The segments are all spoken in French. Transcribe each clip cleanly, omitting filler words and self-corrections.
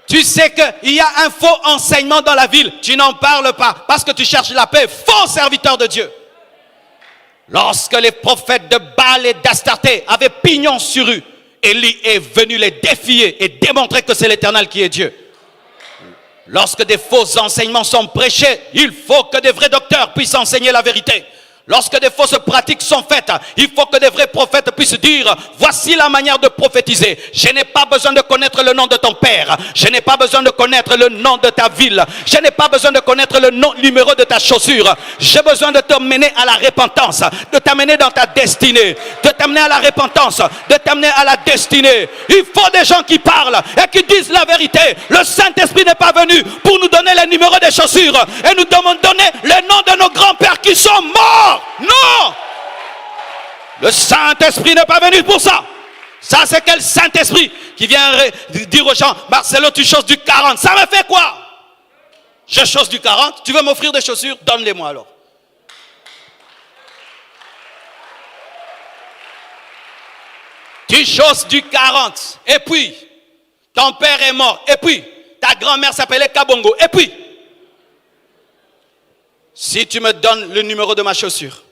Tu sais qu'il y a un faux enseignement dans la ville. Tu n'en parles pas parce que tu cherches la paix. Faux serviteur de Dieu. Lorsque les prophètes de Baal et d'Astarté avaient pignon sur rue, Élie est venu les défier et démontrer que c'est l'Éternel qui est Dieu. Lorsque des faux enseignements sont prêchés, il faut que des vrais docteurs puissent enseigner la vérité. Lorsque des fausses pratiques sont faites, il faut que des vrais prophètes puissent dire, voici la manière de prophétiser. Je n'ai pas besoin de connaître le nom de ton père. Je n'ai pas besoin de connaître le nom de ta ville. Je n'ai pas besoin de connaître le numéro de ta chaussure. J'ai besoin de te mener à la repentance, de t'amener dans ta destinée, de t'amener à la repentance, de t'amener à la destinée. Il faut des gens qui parlent et qui disent la vérité. Le Saint-Esprit n'est pas venu pour nous donner les numéros des chaussures et nous donner les noms de nos grands-pères qui sont morts. Non! Le Saint-Esprit n'est pas venu pour ça. Ça, c'est quel Saint-Esprit qui vient dire aux gens, Marcelo, tu choses du 40. Ça me fait quoi? Je chose du 40. Tu veux m'offrir des chaussures? Donne-les-moi alors. Tu choses du 40. Et puis, ton père est mort. Et puis, ta grand-mère s'appelait Kabongo. Et puis, si tu me donnes le numéro de ma chaussure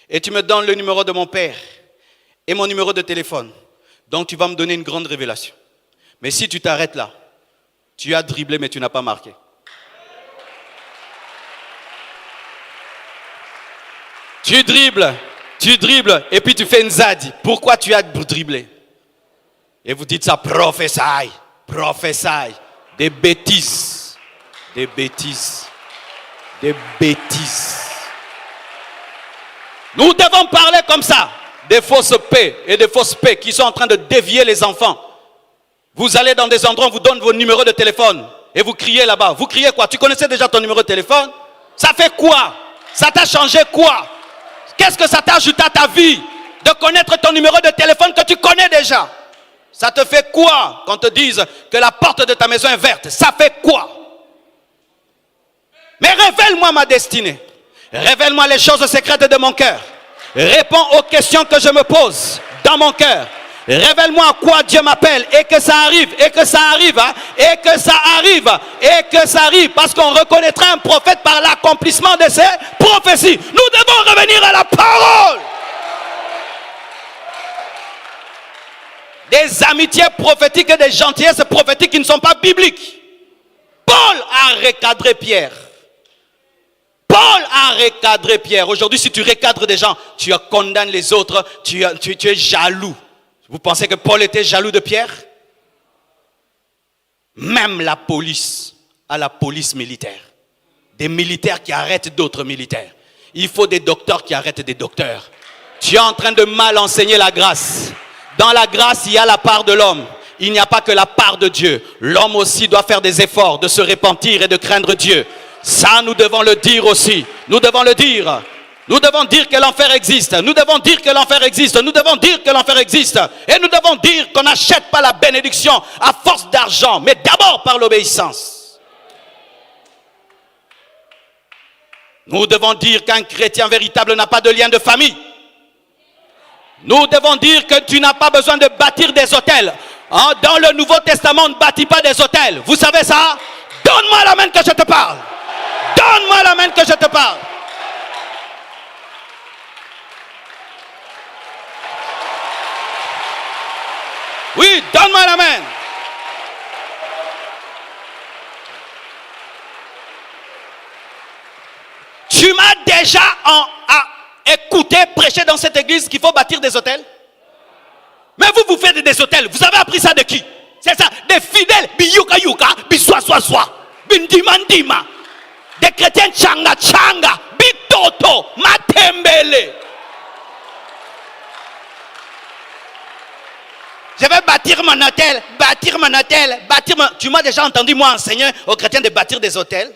et tu me donnes le numéro de mon père et mon numéro de téléphone, donc tu vas me donner une grande révélation. Mais si tu t'arrêtes là, tu as dribblé mais tu n'as pas marqué. Tu dribbles et puis tu fais une zadi. Pourquoi tu as dribblé? Et vous dites ça, prophétie. Des bêtises. Des bêtises. Des bêtises. Nous devons parler comme ça. Des fausses paix et des fausses paix qui sont en train de dévier les enfants. Vous allez dans des endroits, on vous donne vos numéros de téléphone et vous criez là-bas. Vous criez quoi? Tu connaissais déjà ton numéro de téléphone? Ça fait quoi? Ça t'a changé quoi? Qu'est-ce que ça t'a ajouté à ta vie de connaître ton numéro de téléphone que tu connais déjà? Ça te fait quoi quand on te dise que la porte de ta maison est verte? Ça fait quoi? Mais révèle-moi ma destinée. Révèle-moi les choses secrètes de mon cœur. Réponds aux questions que je me pose dans mon cœur. Révèle-moi à quoi Dieu m'appelle et que ça arrive, et que ça arrive, hein, et que ça arrive, et que ça arrive. Parce qu'on reconnaîtra un prophète par l'accomplissement de ses prophéties. Nous devons revenir à la parole. Des amitiés prophétiques et des gentillesses prophétiques qui ne sont pas bibliques. Paul a recadré Pierre. Paul a recadré Pierre. Aujourd'hui, si tu recadres des gens, tu condamnes les autres, tu es jaloux. Vous pensez que Paul était jaloux de Pierre? Même la police a la police militaire. Des militaires qui arrêtent d'autres militaires. Il faut des docteurs qui arrêtent des docteurs. Tu es en train de mal enseigner la grâce. Dans la grâce, il y a la part de l'homme. Il n'y a pas que la part de Dieu. L'homme aussi doit faire des efforts de se repentir et de craindre Dieu. Ça, nous devons le dire aussi. Nous devons le dire. Nous devons dire que l'enfer existe. Nous devons dire que l'enfer existe. Nous devons dire que l'enfer existe. Et nous devons dire qu'on n'achète pas la bénédiction à force d'argent, mais d'abord par l'obéissance. Nous devons dire qu'un chrétien véritable n'a pas de lien de famille. Nous devons dire que tu n'as pas besoin de bâtir des hôtels. Dans le Nouveau Testament, on ne bâtit pas des hôtels. Vous savez ça? Donne-moi la main que je te parle. Donne-moi la main que je te parle. Oui, donne-moi la main. Tu m'as déjà écouté prêcher dans cette église qu'il faut bâtir des hôtels? Mais vous faites des hôtels. Vous avez appris ça de qui? C'est ça, des fidèles. Biyuka yuka, biswa swa swa, bindima ndima. Des chrétiens changa changa, bitoto, matembele. Je vais bâtir mon hôtel, bâtir mon hôtel, bâtir mon... Tu m'as déjà entendu moi enseigner aux chrétiens de bâtir des hôtels?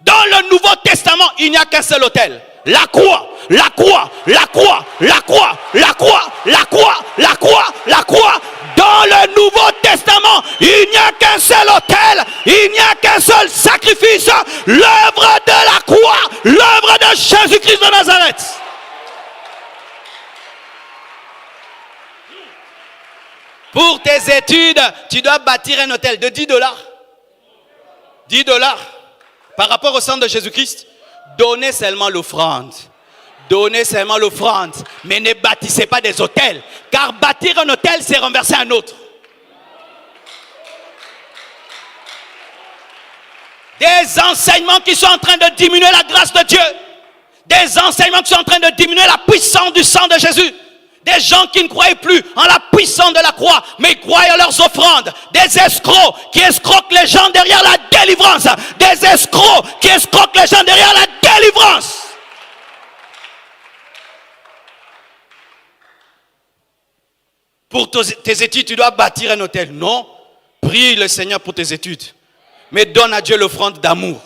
Dans le Nouveau Testament, il n'y a qu'un seul hôtel. La croix, la croix, la croix, la croix, la croix, la croix, la croix, la croix. Dans le Nouveau Testament, il n'y a qu'un seul autel, il n'y a qu'un seul sacrifice, l'œuvre de la croix, l'œuvre de Jésus-Christ de Nazareth. Pour tes études, tu dois bâtir un hôtel de 10 dollars. 10 dollars. Par rapport au sang de Jésus-Christ, donnez seulement l'offrande. Donnez seulement l'offrande. Mais ne bâtissez pas des hôtels. Car bâtir un hôtel, c'est renverser un autre. Des enseignements qui sont en train de diminuer la grâce de Dieu. Des enseignements qui sont en train de diminuer la puissance du sang de Jésus. Des gens qui ne croyaient plus en la puissance de la croix, mais ils croyaient en leurs offrandes. Des escrocs qui escroquent les gens derrière la délivrance. Des escrocs qui escroquent les gens derrière la délivrance. Pour tes études, tu dois bâtir un hôtel. Non, prie le Seigneur pour tes études. Mais donne à Dieu l'offrande d'amour.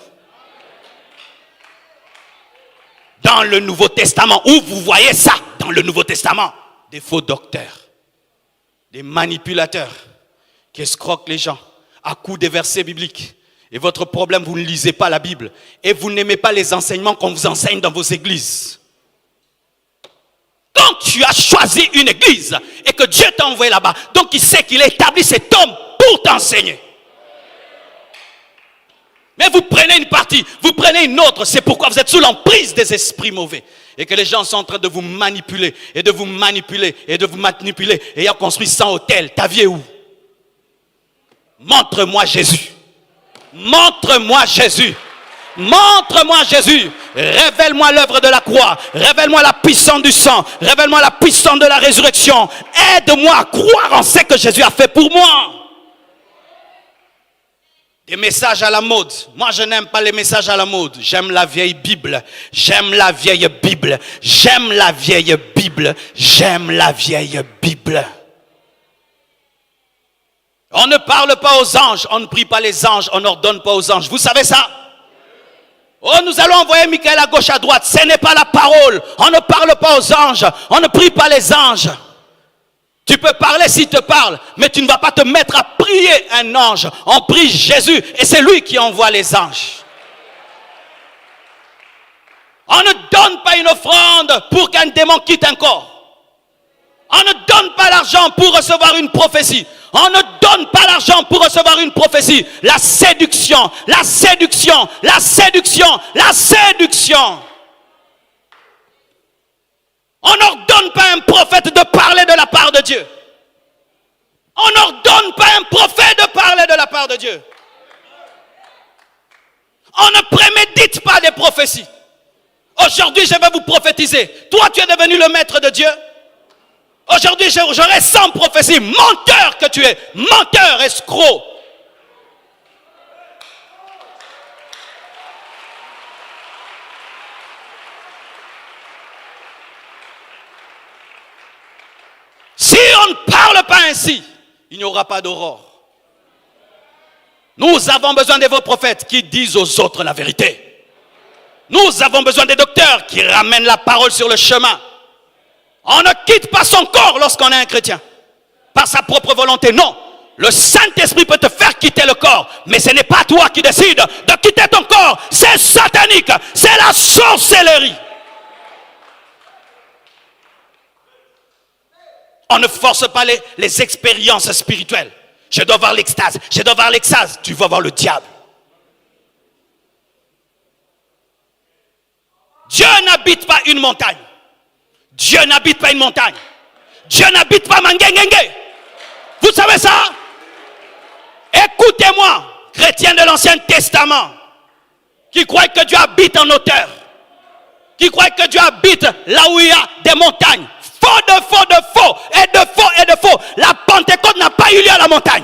Dans le Nouveau Testament, où vous voyez ça dans le Nouveau Testament? Des faux docteurs, des manipulateurs qui escroquent les gens à coups des versets bibliques. Et votre problème, vous ne lisez pas la Bible. Et vous n'aimez pas les enseignements qu'on vous enseigne dans vos églises. Quand tu as choisi une église et que Dieu t'a envoyé là-bas, donc il sait qu'il a établi cet homme pour t'enseigner. Mais vous prenez une partie, vous prenez une autre. C'est pourquoi vous êtes sous l'emprise des esprits mauvais. Et que les gens sont en train de vous manipuler, et de vous manipuler, et de vous manipuler. Et ils ont construit 100 hôtels. Ta vie est où? Montre-moi Jésus. Montre-moi Jésus. Montre-moi Jésus. Révèle-moi l'œuvre de la croix. Révèle-moi la puissance du sang. Révèle-moi la puissance de la résurrection. Aide-moi à croire en ce que Jésus a fait pour moi. Des messages à la mode. Moi, je n'aime pas les messages à la mode. J'aime la vieille Bible. J'aime la vieille Bible. J'aime la vieille Bible. J'aime la vieille Bible. On ne parle pas aux anges. On ne prie pas les anges. On n'ordonne pas aux anges. Vous savez ça? Oh, nous allons envoyer Michael à gauche, à droite. Ce n'est pas la parole. On ne parle pas aux anges. On ne prie pas les anges. Tu peux parler s'il te parle, mais tu ne vas pas te mettre à prier un ange. On prie Jésus et c'est lui qui envoie les anges. On ne donne pas une offrande pour qu'un démon quitte un corps. On ne donne pas l'argent pour recevoir une prophétie. On ne donne pas l'argent pour recevoir une prophétie. La séduction, la séduction, la séduction, la séduction. On n'ordonne pas à un prophète de parler de la part de Dieu. On n'ordonne pas à un prophète de parler de la part de Dieu. On ne prémédite pas des prophéties. Aujourd'hui, je vais vous prophétiser. Toi, tu es devenu le maître de Dieu. Aujourd'hui, j'aurai 100 prophéties. Menteur que tu es. Menteur, escroc. Si on ne parle pas ainsi, il n'y aura pas d'aurore. Nous avons besoin de vos prophètes qui disent aux autres la vérité. Nous avons besoin des docteurs qui ramènent la parole sur le chemin. On ne quitte pas son corps lorsqu'on est un chrétien. Par sa propre volonté, non. Le Saint-Esprit peut te faire quitter le corps, mais ce n'est pas toi qui décides de quitter ton corps. C'est satanique, c'est la sorcellerie. On ne force pas les expériences spirituelles. Je dois voir l'extase, je dois voir l'extase. Tu vas voir le diable. Dieu n'habite pas une montagne. Dieu n'habite pas une montagne. Dieu n'habite pas Mangengenge. Vous savez ça? Écoutez-moi, chrétiens de l'Ancien Testament, qui croient que Dieu habite en hauteur, qui croient que Dieu habite là où il y a des montagnes. Faux de faux de faux, et de faux et de faux. La Pentecôte n'a pas eu lieu à la montagne.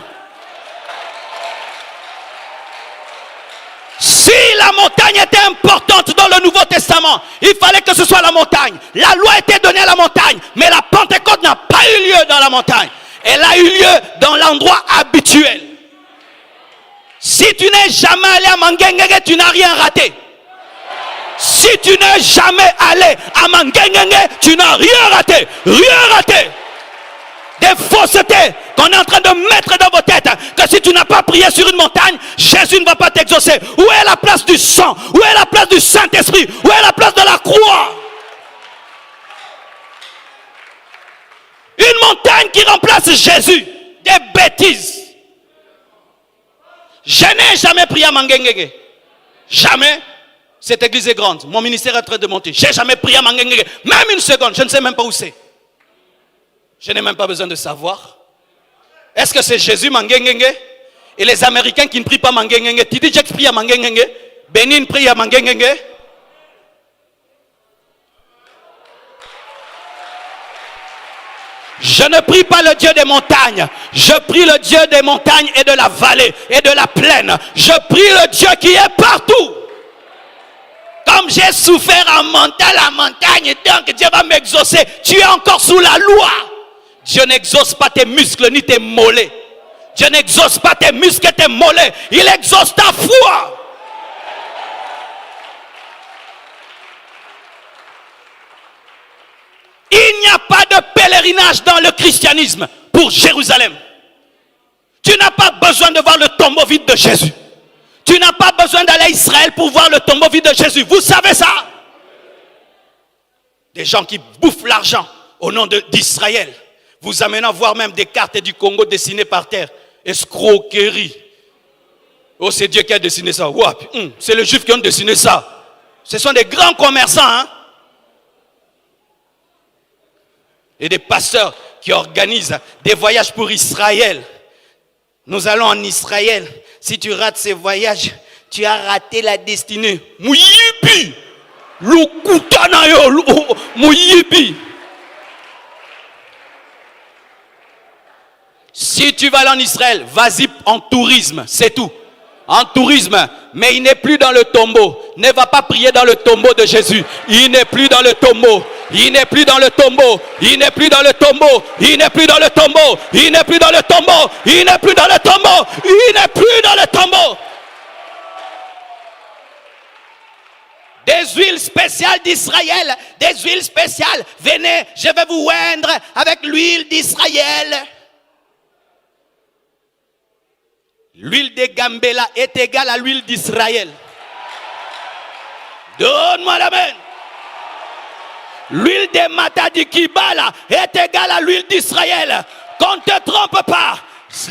Si la montagne était importante dans le Nouveau Testament, il fallait que ce soit la montagne. La loi était donnée à la montagne, mais la Pentecôte n'a pas eu lieu dans la montagne. Elle a eu lieu dans l'endroit habituel. Si tu n'es jamais allé à Mangengenge, tu n'as rien raté. Si tu n'es jamais allé à Mangengenge, tu n'as rien raté. Rien raté. Des faussetés qu'on est en train de mettre dans vos têtes. Que si tu n'as pas prié sur une montagne, Jésus ne va pas t'exaucer. Où est la place du sang? Où est la place du Saint-Esprit? Où est la place de la croix? Une montagne qui remplace Jésus. Des bêtises. Je n'ai jamais prié à Mangengege. Jamais. Cette église est grande. Mon ministère est en train de monter. Je n'ai jamais prié à Mangengege. Même une seconde. Je ne sais même pas où c'est. Je n'ai même pas besoin de savoir. Est-ce que c'est Jésus Mangengege? Et les Américains qui ne prient pas Mangengege. Tidi Jack prie à Mangengege. Benin prie à Mangengege. Je ne prie pas le Dieu des montagnes. Je prie le Dieu des montagnes et de la vallée et de la plaine. Je prie le Dieu qui est partout. Comme j'ai souffert en montant la montagne, donc Dieu va m'exaucer. Tu es encore sous la loi. Dieu n'exauce pas tes muscles ni tes mollets. Dieu n'exauce pas tes muscles et tes mollets. Il exauce ta foi. Il n'y a pas de pèlerinage dans le christianisme pour Jérusalem. Tu n'as pas besoin de voir le tombeau vide de Jésus. Tu n'as pas besoin d'aller à Israël pour voir le tombeau vide de Jésus. Vous savez ça? Des gens qui bouffent l'argent au nom d'Israël. Vous amenant voir même des cartes du Congo dessinées par terre. Escroquerie. Oh, c'est Dieu qui a dessiné ça. Wow. C'est les Juifs qui ont dessiné ça. Ce sont des grands commerçants, hein? Et des pasteurs qui organisent des voyages pour Israël. Nous allons en Israël. Si tu rates ces voyages, tu as raté la destinée. Mouyibi. Lukutanayo. Mouyibi. Si tu vas aller en Israël, vas-y en tourisme, c'est tout. En tourisme, mais il n'est plus dans le tombeau. Ne va pas prier dans le tombeau de Jésus. Il n'est plus dans le tombeau. Il n'est plus dans le tombeau. Il n'est plus dans le tombeau. Il n'est plus dans le tombeau. Il n'est plus dans le tombeau. Il n'est plus dans le tombeau. Il n'est plus dans le tombeau. Des huiles spéciales d'Israël. Des huiles spéciales. Venez, je vais vous oindre avec l'huile d'Israël. L'huile de Gambela est égale à l'huile d'Israël. Donne-moi l'amen. L'huile de Matadi Kibala est égale à l'huile d'Israël. Qu'on ne te trompe pas.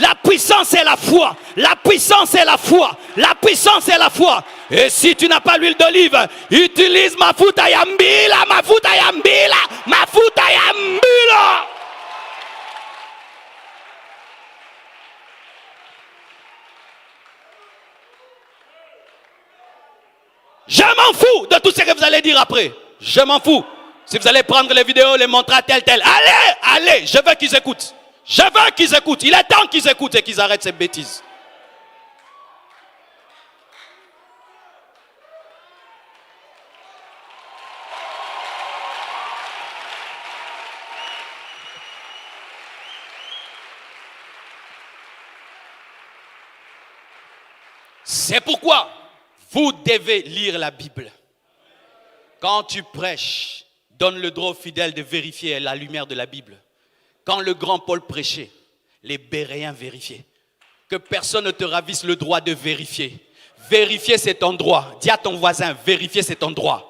La puissance est la foi. La puissance est la foi. La puissance est la foi. Et si tu n'as pas l'huile d'olive, utilise mafuta yambila, mafuta yambila, mafuta yambila. Je m'en fous de tout ce que vous allez dire après. Je m'en fous. Si vous allez prendre les vidéos, les montrer à tel. Allez, je veux qu'ils écoutent. Je veux qu'ils écoutent. Il est temps qu'ils écoutent et qu'ils arrêtent ces bêtises. C'est pourquoi vous devez lire la Bible. Quand tu prêches, donne le droit aux fidèles de vérifier la lumière de la Bible. Quand le grand Paul prêchait, les Béréens vérifiaient. Que personne ne te ravisse le droit de vérifier. Vérifier c'est ton droit. Dis à ton voisin, vérifier c'est ton droit.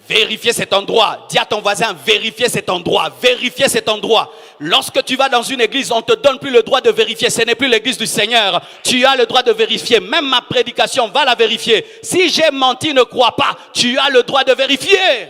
Vérifier c'est ton droit. Dis à ton voisin, vérifier c'est ton droit. Vérifier c'est ton droit. Lorsque tu vas dans une église, on ne te donne plus le droit de vérifier. Ce n'est plus l'église du Seigneur. Tu as le droit de vérifier. Même ma prédication, va la vérifier. Si j'ai menti, ne crois pas. Tu as le droit de vérifier.